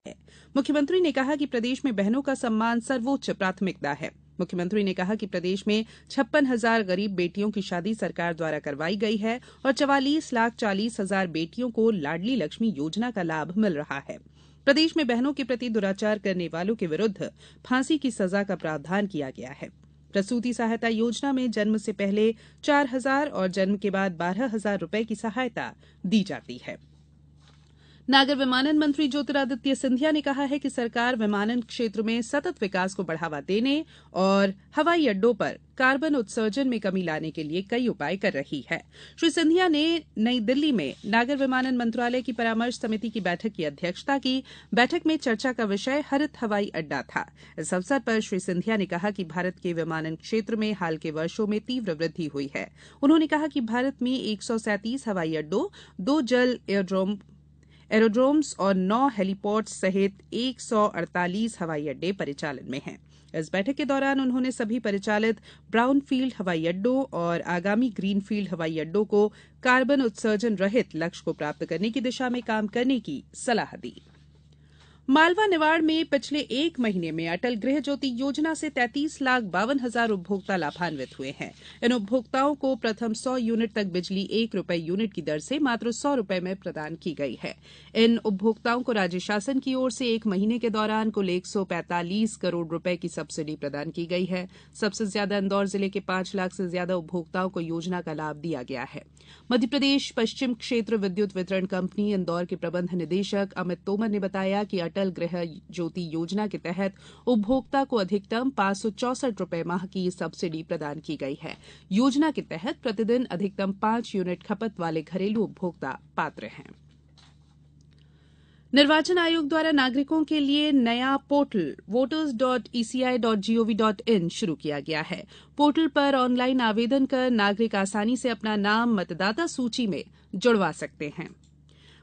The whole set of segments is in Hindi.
है। मुख्यमंत्री ने कहा कि प्रदेश में बहनों का सम्मान सर्वोच्च प्राथमिकता है। मुख्यमंत्री ने कहा कि प्रदेश में 56,000 गरीब बेटियों की शादी सरकार द्वारा करवाई गई है और 44,40,000 बेटियों को लाडली लक्ष्मी योजना का लाभ मिल रहा है। प्रदेश में बहनों के प्रति दुराचार करने वालों के विरुद्ध फांसी की सजा का प्रावधान किया गया है। प्रसूति सहायता योजना में जन्म से पहले 4,000 और जन्म के बाद 12,000 रुपए की सहायता दी जाती है। नागर विमानन मंत्री ज्योतिरादित्य सिंधिया ने कहा है कि सरकार विमानन क्षेत्र में सतत विकास को बढ़ावा देने और हवाई अड्डों पर कार्बन उत्सर्जन में कमी लाने के लिए कई उपाय कर रही है। श्री सिंधिया ने नई दिल्ली में नागर विमानन मंत्रालय की परामर्श समिति की बैठक की अध्यक्षता की। बैठक में चर्चा का विषय हरित हवाई अड्डा था। इस अवसर पर श्री सिंधिया ने कहा कि भारत के विमानन क्षेत्र में हाल के वर्षों में तीव्र वृद्धि हुई है। उन्होंने कहा कि भारत में 137 हवाई अड्डों, 2 जल एरोड्रोम्स और 9 हेलीपोर्ट्स सहित 148 हवाई अड्डे परिचालन में हैं। इस बैठक के दौरान उन्होंने सभी परिचालित ब्राउनफील्ड हवाई अड्डों और आगामी ग्रीनफील्ड हवाई अड्डों को कार्बन उत्सर्जन रहित लक्ष्य को प्राप्त करने की दिशा में काम करने की सलाह दी। मालवा निवाड़ में पिछले 1 महीने में अटल गृह ज्योति योजना से 33,52,000 उपभोक्ता लाभान्वित हुए हैं। इन उपभोक्ताओं को प्रथम 100 यूनिट तक बिजली 1 रुपए यूनिट की दर से मात्र 100 रुपए में प्रदान की गई है। इन उपभोक्ताओं को राज्य शासन की ओर से 1 महीने के दौरान कुल 145 करोड़ रुपए की सब्सिडी प्रदान की गई है। सबसे ज्यादा इंदौर जिले के 5 लाख से ज्यादा उपभोक्ताओं को योजना का लाभ दिया गया है। मध्यप्रदेश पश्चिम क्षेत्र विद्युत वितरण कंपनी इंदौर के प्रबंध निदेशक अमित तोमर ने बताया कि अटल गृह ज्योति योजना के तहत उपभोक्ता को अधिकतम 564 रुपए माह की सब्सिडी प्रदान की गई है। योजना के तहत प्रतिदिन अधिकतम 5 यूनिट खपत वाले घरेलू उपभोक्ता पात्र हैं। निर्वाचन आयोग द्वारा नागरिकों के लिए नया पोर्टल voters.eci.gov.in शुरू किया गया है। पोर्टल पर ऑनलाइन आवेदन कर नागरिक आसानी से अपना नाम मतदाता सूची में जुड़वा सकते हैं।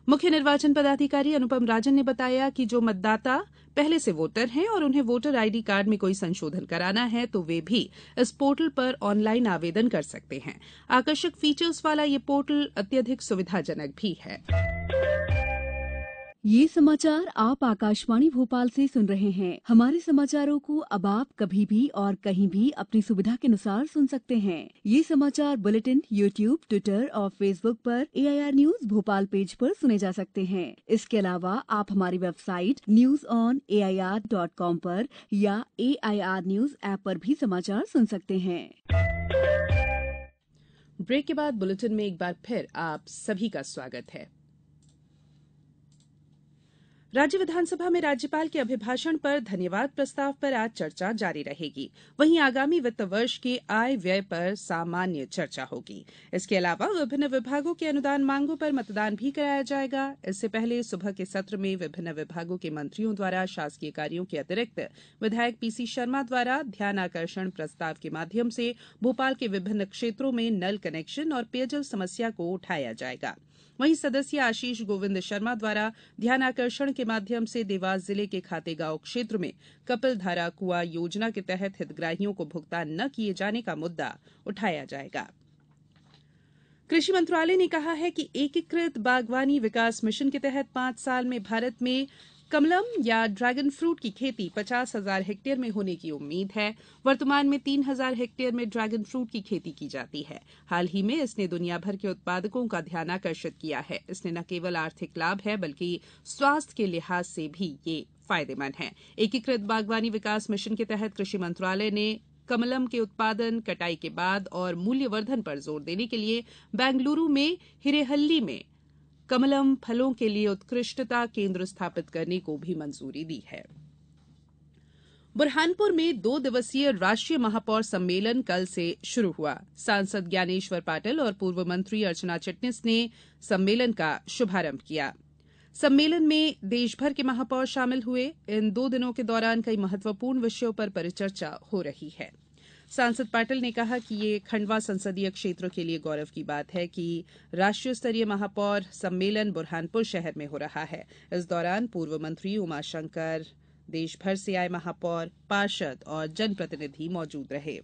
मुख्य निर्वाचन पदाधिकारी अनुपम राजन ने बताया कि जो मतदाता पहले से वोटर हैं और उन्हें वोटर आईडी कार्ड में कोई संशोधन कराना है तो वे भी इस पोर्टल पर ऑनलाइन आवेदन कर सकते हैं। आकर्षक फीचर्स वाला ये पोर्टल अत्यधिक सुविधाजनक भी है। ये समाचार आप आकाशवाणी भोपाल से सुन रहे हैं। हमारे समाचारों को अब आप कभी भी और कहीं भी अपनी सुविधा के अनुसार सुन सकते हैं। ये समाचार बुलेटिन यूट्यूब, ट्विटर और फेसबुक पर AIR न्यूज भोपाल पेज पर सुने जा सकते हैं। इसके अलावा आप हमारी वेबसाइट news.on.air.com पर या AIR न्यूज ऐप पर भी समाचार सुन सकते हैं। ब्रेक के बाद बुलेटिन में एक बार फिर आप सभी का स्वागत है। राज्य विधानसभा में राज्यपाल के अभिभाषण पर धन्यवाद प्रस्ताव पर आज चर्चा जारी रहेगी। वहीं आगामी वित्त वर्ष के आय व्यय पर सामान्य चर्चा होगी। इसके अलावा विभिन्न विभागों के अनुदान मांगों पर मतदान भी कराया जाएगा। इससे पहले सुबह के सत्र में विभिन्न विभागों के मंत्रियों द्वारा शासकीय कार्यों के अतिरिक्त विधायक PC शर्मा द्वारा ध्यान आकर्षण प्रस्ताव के माध्यम से भोपाल के विभिन्न क्षेत्रों में नल कनेक्शन और पेयजल समस्या को उठाया जाएगा। वहीं सदस्य आशीष गोविंद शर्मा द्वारा ध्यानाकर्षण के माध्यम से देवास जिले के खातेगांव क्षेत्र में कपिल धारा कुआं योजना के तहत हितग्राहियों को भुगतान न किए जाने का मुद्दा उठाया जाएगा। कृषि मंत्रालय ने कहा है कि एकीकृत बागवानी विकास मिशन के तहत 5 साल में भारत में कमलम या ड्रैगन फ्रूट की खेती 50,000 हेक्टेयर में होने की उम्मीद है। वर्तमान में 3,000 हेक्टेयर में ड्रैगन फ्रूट की खेती की जाती है। हाल ही में इसने दुनिया भर के उत्पादकों का ध्यान आकर्षित किया है। इसने न केवल आर्थिक लाभ है बल्कि स्वास्थ्य के लिहाज से भी ये फायदेमंद है। एकीकृत बागवानी विकास मिशन के तहत कृषि मंत्रालय ने कमलम के उत्पादन, कटाई के बाद और मूल्यवर्धन पर जोर देने के लिए बेंगलुरु में हिरेहल्ली में कमलम फलों के लिए उत्कृष्टता केंद्र स्थापित करने को भी मंजूरी दी है। बुरहानपुर में 2 दिवसीय राष्ट्रीय महापौर सम्मेलन कल से शुरू हुआ। सांसद ज्ञानेश्वर पाटिल और पूर्व मंत्री अर्चना चिटनिस ने सम्मेलन का शुभारंभ किया। सम्मेलन में देश भर के महापौर शामिल हुए। इन 2 दिनों के दौरान कई महत्वपूर्ण विषयों पर परिचर्चा हो रही है। सांसद पाटिल ने कहा कि ये खंडवा संसदीय क्षेत्र के लिए गौरव की बात है कि राष्ट्रीय स्तरीय महापौर सम्मेलन बुरहानपुर शहर में हो रहा है। इस दौरान पूर्व मंत्री उमाशंकर, देश भर से आए महापौर, पार्षद और जनप्रतिनिधि मौजूद रहे।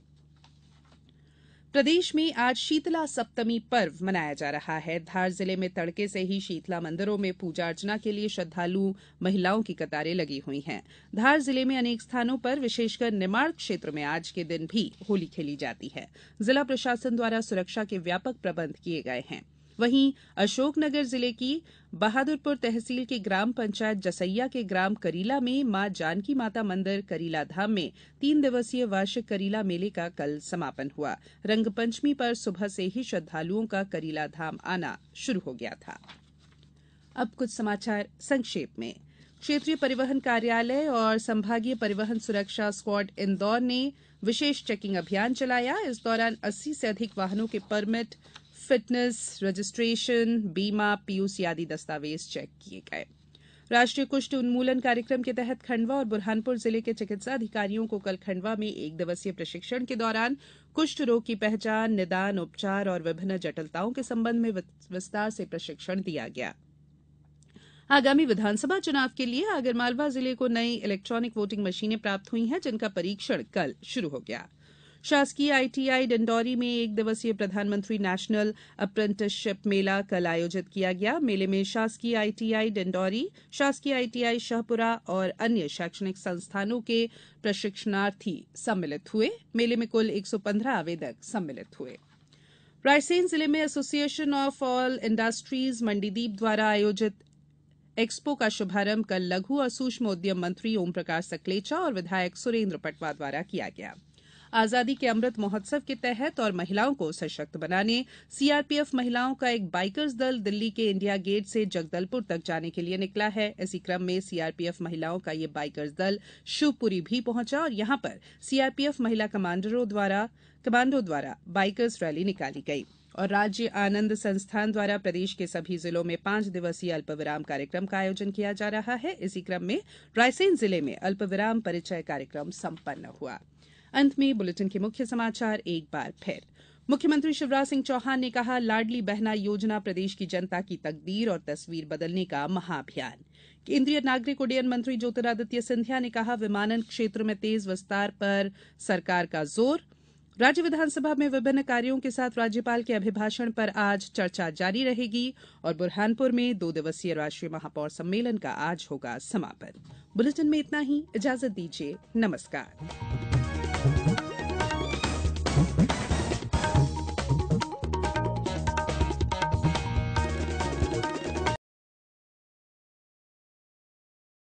प्रदेश में आज शीतला सप्तमी पर्व मनाया जा रहा है। धार जिले में तड़के से ही शीतला मंदिरों में पूजा अर्चना के लिए श्रद्धालु महिलाओं की कतारें लगी हुई हैं। धार जिले में अनेक स्थानों पर विशेषकर निमाड़ क्षेत्र में आज के दिन भी होली खेली जाती है। जिला प्रशासन द्वारा सुरक्षा के व्यापक प्रबंध किए गए हैं। वहीं अशोकनगर जिले की बहादुरपुर तहसील के ग्राम पंचायत जसैया के ग्राम करीला में मां जानकी माता मंदिर करीला धाम में 3 दिवसीय वार्षिक करीला मेले का कल समापन हुआ। रंगपंचमी पर सुबह से ही श्रद्धालुओं का करीला धाम आना शुरू हो गया था। अब कुछ समाचार संक्षेप में। क्षेत्रीय परिवहन कार्यालय और संभागीय परिवहन सुरक्षा स्क्वाड इंदौर ने विशेष चेकिंग अभियान चलाया। इस दौरान 80 से अधिक वाहनों के परमिट, फिटनेस, रजिस्ट्रेशन, बीमा, पीयूसी आदि दस्तावेज चेक किए गए। राष्ट्रीय कुष्ठ उन्मूलन कार्यक्रम के तहत खंडवा और बुरहानपुर जिले के चिकित्सा अधिकारियों को कल खंडवा में 1 दिवसीय प्रशिक्षण के दौरान कुष्ठ रोग की पहचान, निदान, उपचार और विभिन्न जटिलताओं के संबंध में विस्तार से प्रशिक्षण दिया गया। आगामी विधानसभा चुनाव के लिए आगरमालवा जिले को नई इलेक्ट्रॉनिक वोटिंग मशीनें प्राप्त हुई हैं, जिनका परीक्षण कल शुरू हो गया। शासकीय आईटीआई डिंडौरी में 1 दिवसीय प्रधानमंत्री नेशनल अप्रेंटिसशिप मेला कल आयोजित किया गया। मेले में शासकीय आईटीआई डिंडौरी, शासकीय आईटीआई शाहपुरा और अन्य शैक्षणिक संस्थानों के प्रशिक्षणार्थी सम्मिलित हुए। मेले में कुल 115 आवेदक सम्मिलित हुए। रायसेन जिले में association of all industries Mandideep द्वारा आयोजित एक्सपो का शुभारंभ कल लघु और सूक्ष्म उद्यम मंत्री ओम प्रकाश सकलेचा और विधायक सुरेन्द्र पटवा द्वारा किया गया। आजादी के अमृत महोत्सव के तहत और महिलाओं को सशक्त बनाने सीआरपीएफ महिलाओं का एक बाइकर्स दल दिल्ली के इंडिया गेट से जगदलपुर तक जाने के लिए निकला है। इसी क्रम में सीआरपीएफ महिलाओं का ये बाइकर्स दल शिवपुरी भी पहुंचा और यहां पर सीआरपीएफ महिला कमांडो द्वारा बाइकर्स रैली निकाली गई। और राज्य आनंद संस्थान द्वारा प्रदेश के सभी जिलों में 5 दिवसीय अल्पविराम कार्यक्रम का आयोजन किया जा रहा है। इसी क्रम में रायसेन जिले में अल्पविराम परिचय कार्यक्रम संपन्न हुआ। अंत में बुलेटिन के मुख्य समाचार एक बार फिर। मुख्यमंत्री शिवराज सिंह चौहान ने कहा, लाडली बहना योजना प्रदेश की जनता की तकदीर और तस्वीर बदलने का महाअभियान। केंद्रीय नागरिक उड्डयन मंत्री ज्योतिरादित्य सिंधिया ने कहा, विमानन क्षेत्र में तेज विस्तार पर सरकार का जोर। राज्य विधानसभा में विभिन्न कार्यों के साथ राज्यपाल के अभिभाषण पर आज चर्चा जारी रहेगी। और बुरहानपुर में 2 दिवसीय राष्ट्रीय महापौर सम्मेलन का आज होगा समापन। बुलेटिन में इतना ही। इजाजत दीजिए। नमस्कार।